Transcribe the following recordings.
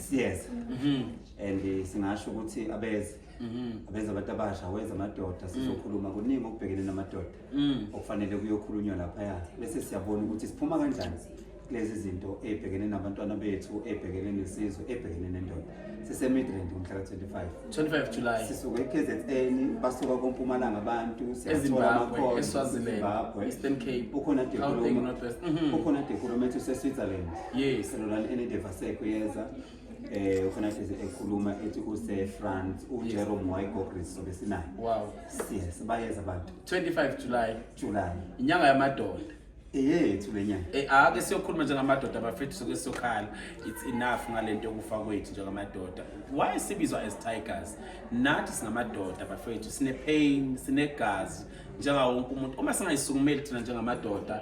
siyeza and singasho ukuthi abeze abantu abasha weza amadoda sizokhuluma kuningi okubhekene namadoda okufanele kuyokhulunywa lapha bese siyabona ukuthi siphuma kanjani lezi zinto ebhekene nabantwana bethu ebhekene nesizwe ebhekene nendoda sisemidrand ngomhla ka 25 July sisuka eKZN basuka kompumalanga abantu siyathola amakhono eSwazini Eastern Cape ukhona dekhulumethu seSwitzerland selolani enedevaseko yeza ukhona ekhuluma ethi use France uJerome Waigogris so besinayo yes bayeza abantu 25 July inyanga yamadoda yethu lenyanga ake siyokhuluma njengamadoda bafethu soke sokhala it's enough ngalento yokufa kwethu njengamadoda why sibizwa as tigers nathi singamadoda bafethu sine pain sine gas njengawo wonke umuntu uma singayisukumeli thina njengamadoda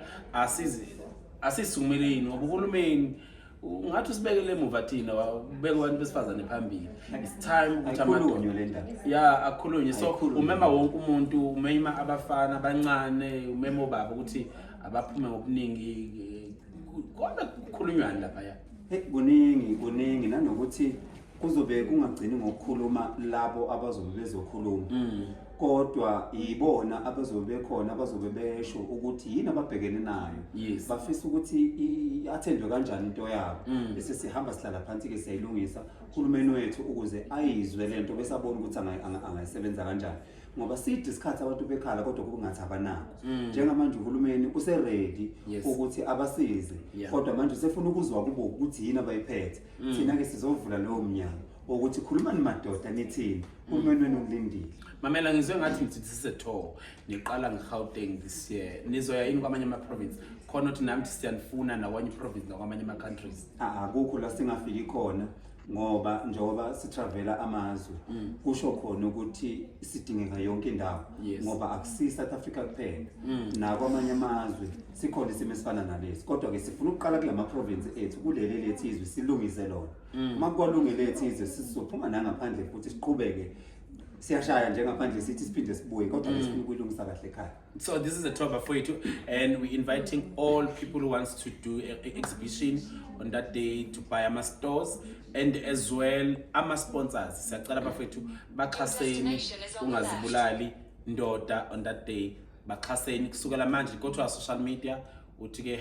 asisukumeleni ngoba uhulumeni ungathi usibekele emuva thina ubeke abantu besifazane phambili it's time ukuthi amadoda akhulunywe so umema wonke umuntu umema abafana abancane umema obaba ukuthi abaphume ngobuningi kodwa kukhulunywani lapha kuningi nanokuthi kuzobe kungagcini ngokukhuluma labo abazobe bezokhuluma kodwa yibona abazobe khona abazobe besho ukuthi yini ababhekene nayo bafisa ukuthi athendwe kanjani into yabo bese sihamba sihlala phansi ke siyayilungisa uhulumeni wethu ukuze ayizwe lento bese abone ukuthi angayisebenza kanjani ngoba sithi isikhathi abantu bekhala kodwa kungathi abanako njengamanje uhulumeni use ready ukuthi abasize kodwa manje sefuna ukuzwa kubo ukuthi yini abayiphethe thina ke sizovula leyo mnyango ukuthi khulumani madoda nithini uhulumeni wenu ulindile mamela ngizwe ngathi nithi sisetour niqala ngeGauteng this year nizoya yini kwamanye ama province khona ukuthi nami siyanifuna nakwanye province nakwamanye ama countries akukho la singafiki khona ngoba njengoba sitravela amazwe kusho khona ukuthi sidingeka yonke indawo ngoba akusi South Africa kuphela nakwamanye amazwe sikhona isimo esifana nalesi kodwa ke sifuna ukuqala kulama province ethu kuleli lethizwe silungise lona uma kwalungele lethizwe sizophuma nangaphandle futhi siqhubeke siyashaya njengaphandle sithi siphinde sibuye kodwa lesifuna ukuyilungisa kahle ekhaya. So this is a tour for you and we're inviting all people who wants to do an exhibition on that day to buy ama stores and as well ama sponsors siyacela bafethu baxhaseni ungazibulali ndoda on that day baxhaseni kusukela manje go to our social media uthi ke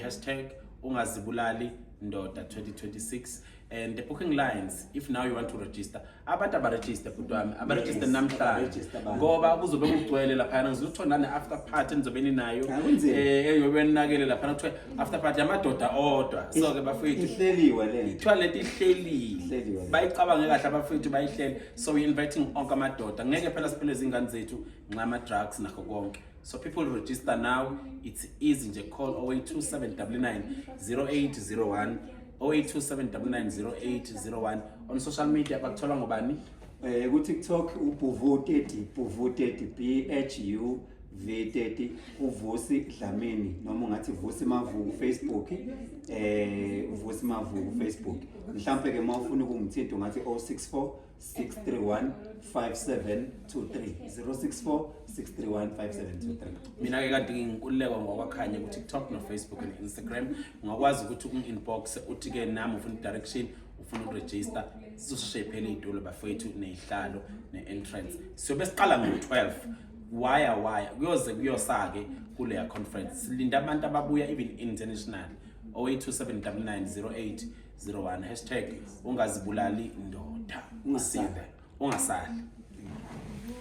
#ungazibulali ndoda 2026 and the booking lines if now you want to register abantu abaregister butwami abaregister namhlanje ngoba kuzobe kugcwele lapha ngizothola after party nizobeni nayo eyobenakele lapha kuthiwa after party amadoda odwa so ke bafethu ihleliwe le toilet ihleliwe bayicabange kahle abafethu bayihlele so we inviting onke amadoda ngeke phela siphele izingane zethu ngama drugs nakho konke. So people register now. It's easy. Just call 082799 0801 082799 on social media. Bakuthola ngobani? Ku TikTok uBuvu30 Buvu30 BHUV30 uVusi Dlamini noma ungathi Vusi Mavuku Facebook Vusi Mavuku Facebook mhlambe ke mawufuna ukungithinta ungathi 064 631 5723 064 631 5723. Mina ke kanti ngikululeka ngokwakhanya ku TikTok no Facebook and Instagram ungakwazi ukuthi uku-inbox uthi ke nami ufuna direction ufuna ukuregister sizosheshe iphele idolo bafethu nezihlalo ne-entrance siyobe siqala ngo-12 why kuyoze kuyosake kuleya conference silinda abantu ababuya even international 0827990801 #ungazibulali ndoda ungasali